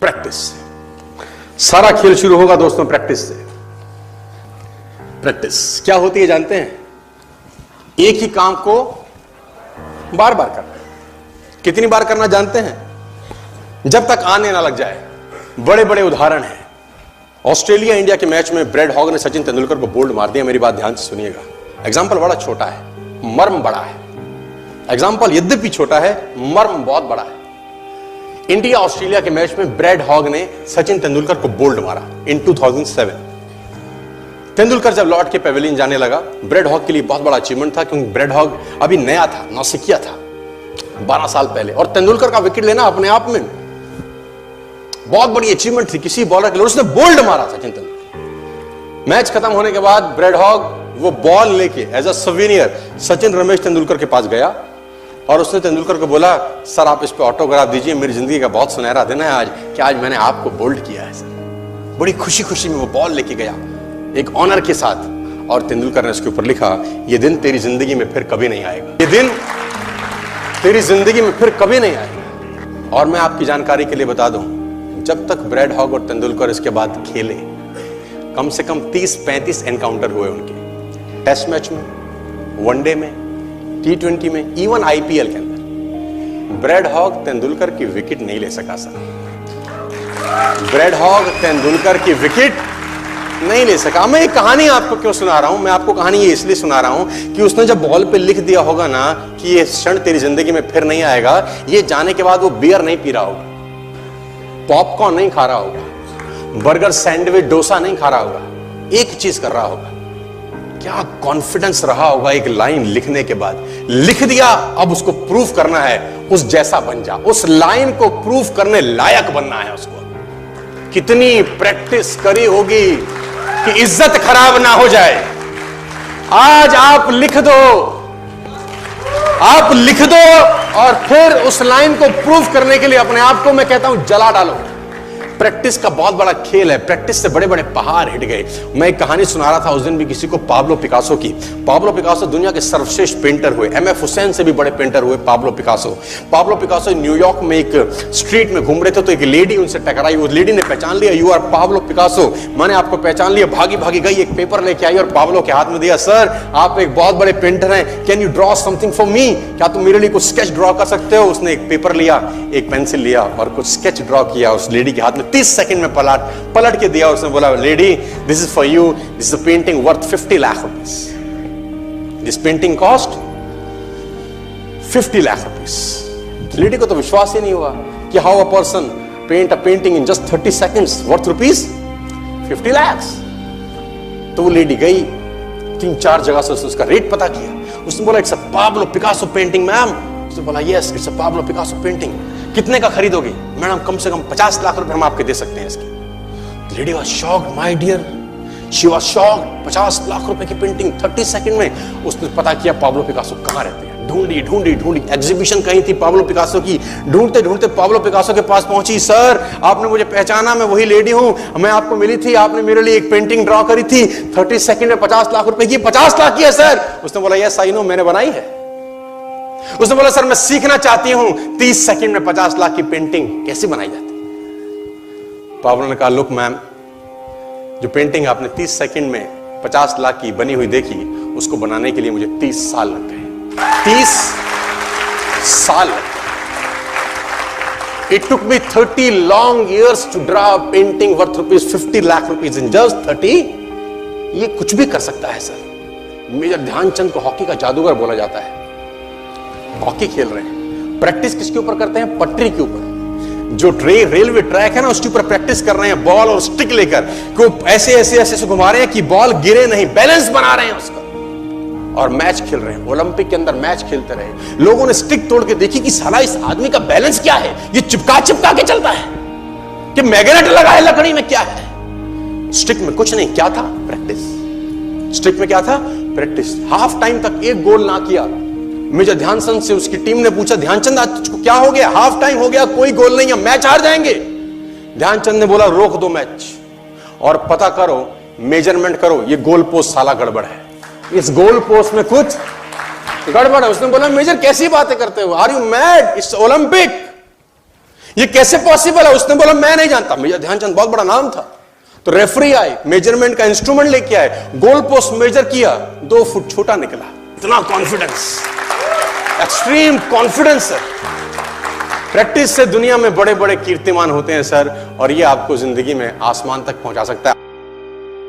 Practice से। सारा खेल शुरू होगा दोस्तों प्रैक्टिस से। प्रैक्टिस क्या होती है जानते हैं? एक ही काम को बार बार करना। कितनी बार करना जानते हैं? जब तक आने ना लग जाए। बड़े बड़े उदाहरण हैं। ऑस्ट्रेलिया इंडिया के मैच में ब्रैड हॉग ने सचिन तेंदुलकर को बोल्ड मार दिया। मेरी बात ध्यान से सुनिएगा। एग्जाम्पल बड़ा छोटा है, मर्म बड़ा है। एग्जाम्पल यद्यपि छोटा है, मर्म बहुत बड़ा है। इंडिया ऑस्ट्रेलिया के मैच में ब्रैड हॉग ने सचिन तेंदुलकर को बोल्ड मारा इन 2007। तेंदुलकर जब लौट के पेविलियन जाने लगा, ब्रैड हॉग के लिए बहुत बड़ा अचीवमेंट था, क्योंकि ब्रैड हॉग अभी नया था, नौसिखिया था 12 साल पहले, और तेंदुलकर का विकेट लेना अपने आप में बहुत बड़ी अचीवमेंट थी किसी बॉलर के लिए। उसने बोल्ड मारा सचिन तेंदुलकर। मैच खत्म होने के बाद ब्रैड हॉग वो बॉल लेके as a souvenir Sachin Ramesh Tendulkar के पास गया और उसने तेंदुलकर को बोला, सर आप इस पे ऑटोग्राफ दीजिए, मेरी जिंदगी का बहुत सुनहरा दिन है आज कि आज मैंने आपको बोल्ड किया है सर। बड़ी खुशी खुशी में वो बॉल लेके गया एक ऑनर के साथ, और तेंदुलकर ने उसके ऊपर लिखा, ये दिन तेरी जिंदगी में फिर कभी नहीं आएगा, ये दिन तेरी जिंदगी में फिर कभी नहीं आएगा। और मैं आपकी जानकारी के लिए बता दूं, जब तक ब्रैड हॉग और तेंदुलकर इसके बाद खेले, कम से कम 30-35 एनकाउंटर हुए उनके, टेस्ट मैच में, वनडे में, T20 में, इवन IPL के अंदर। ब्रैड हॉग तेंदुलकर की विकेट नहीं ले सका सर। ब्रैड हॉग तेंदुलकर की विकेट नहीं ले सका। मैं ये कहानी आपको क्यों सुना रहा हूं? मैं आपको कहानी ये इसलिए सुना रहा हूं कि उसने जब बॉल पे लिख दिया होगा ना कि ये क्षण तेरी जिंदगी में फिर नहीं आएगा, ये जाने के बाद वो बियर नहीं पी रहा होगा, पॉपकॉर्न नहीं खा रहा होगा, बर्गर, सैंडविच, डोसा नहीं खा रहा होगा, एक चीज कर रहा होगा। क्या कॉन्फिडेंस रहा होगा एक लाइन लिखने के बाद। लिख दिया, अब उसको प्रूफ करना है, उस जैसा बन जा। उस लाइन को प्रूफ करने लायक बनना है उसको। कितनी प्रैक्टिस करी होगी कि इज्जत खराब ना हो जाए। आज आप लिख दो, आप लिख दो, और फिर उस लाइन को प्रूफ करने के लिए अपने आप को मैं कहता हूं जला डालो। प्रैक्टिस का बहुत बड़ा खेल है। प्रैक्टिस से बड़े बड़े पहाड़ हिट गए। मैं एक कहानी सुना रहा था उस दिन भी किसी को, पाब्लो पिकासो की। पाब्लो पिकासो दुनिया के सर्वश्रेष्ठ पेंटर हुए। MF हुसैन से भी बड़े पेंटर हुए Pablo Picasso. Pablo Picasso New York में एक स्ट्रीट में घूम रहे थे तो एक लेडी उनसे टकराई। उस लेडी ने पहचान लिया, यू आर पाब्लो पिकासो, मैंने आपको पहचान लिया। भागी भागी गई, एक पेपर लेके आई और पाब्लो के हाथ में दिया। सर आप एक बहुत बड़े पेंटर हैं, can you draw something for me? क्या तुम मेरे लिए कुछ स्केच ड्रॉ कर सकते हो? उसने एक पेपर लिया, एक पेंसिल लिया और कुछ स्केच ड्रॉ किया उस लेडी के हाथ में। 30 सेकंड में पलट के दिया। उसने बोला, lady this is for you, this is a painting worth 50 lakh rupees. This painting cost 50 lakh rupees. Lady को तो विश्वास ही नहीं हुआ कि how a person paint a painting in just 30 seconds worth rupees 50 lakh. तो वो लेडी गई, 3-4 जगह से उसका रेट पता किया। उसने बोला, it's a Pablo Picasso painting ma'am. उसने बोला, yes it's a Pablo Picasso painting. कितने का खरीदोगे? मैडम कम से कम 50 लाख रुपए हम आपके दे सकते हैं इसके। Lady was shocked, my dear, she was shocked. 50 lakh रुपए की पेंटिंग 30 सेकंड में। उसने पता किया पाब्लो पिकासो कहां रहते हैं। ढूंढी ढूंढी ढूंढी, एग्जीबिशन कहीं थी पाब्लो पिकासो की। ढूंढते ढूंढते पाब्लो पिकासो के पास पहुंची। सर आपने मुझे पहचाना, मैं वही लेडी हूं, मैं आपको मिली थी, आपने मेरे लिए एक पेंटिंग ड्रॉ करी थी 30 सेकंड में 50 लाख रुपए की। 50 लाख की है सर। उसने बोला, यस आई नो, मैंने बनाई है। उसने बोला, सर मैं सीखना चाहती हूं 30 सेकंड में 50 लाख की पेंटिंग कैसे बनाई जाती। पाब्लो ने कहा, लुक मैम, जो पेंटिंग आपने 30 सेकंड में 50 लाख की बनी हुई देखी, उसको बनाने के लिए मुझे 30 साल लग गए। 30 साल। It took me 30 long years to draw a painting worth rupees 50 lakh rupees in just 30। ये कुछ भी कर सकता है सर। मेजर ध्यानचंद को हॉकी का जादूगर बोला जाता है। हॉकी खेल रहे हैं, प्रैक्टिस किसके ऊपर करते हैं? पटरी के ऊपर। जो रेलवे ट्रैक है ना, उसके ऊपर प्रैक्टिस कर रहे हैं, बॉल और स्टिक लेकर को ऐसे ऐसे ऐसे से घुमा रहे हैं कि बॉल गिरे नहीं, बैलेंस बना रहे हैं उसका, और मैच खेल रहे हैं। ओलंपिक के अंदर मैच खेलते रहे। लोगों ने स्टिक तोड़ के देखी कि साला इस आदमी का बैलेंस क्या है, ये चिपका चिपका के चलता है कि मैग्नेट लगा है लकड़ी में, क्या है? स्टिक में कुछ नहीं, क्या था? प्रैक्टिस। स्टिक में क्या था? प्रैक्टिस। हाफ टाइम तक एक गोल ना किया। मेजर ध्यानचंद से उसकी टीम ने पूछा, ध्यानचंद आज तुझको क्या हो गया? हाफ टाइम हो गया, कोई गोल नहीं है, मैच हार जाएंगे। ध्यानचंद ने बोला, रोक दो मैच और पता करो, मेजरमेंट करो, ये गोल पोस्ट साला गड़बड़ है, इस गोल पोस्ट में कुछ गड़बड़ है। उसने बोला, मेजर कैसी बातें करते हो? Are you mad? It's Olympic, ये कैसे पॉसिबल है? उसने बोला मैं नहीं जानता। मेजर ध्यानचंद बहुत बड़ा नाम था। तो रेफरी आए, मेजरमेंट का इंस्ट्रूमेंट लेके आए, गोल पोस्ट मेजर किया, 2 फुट छोटा निकला। इतना कॉन्फिडेंस, एक्सट्रीम कॉन्फिडेंस है। प्रैक्टिस से दुनिया में बड़े बड़े कीर्तिमान होते हैं सर, और ये आपको जिंदगी में आसमान तक पहुंचा सकता है।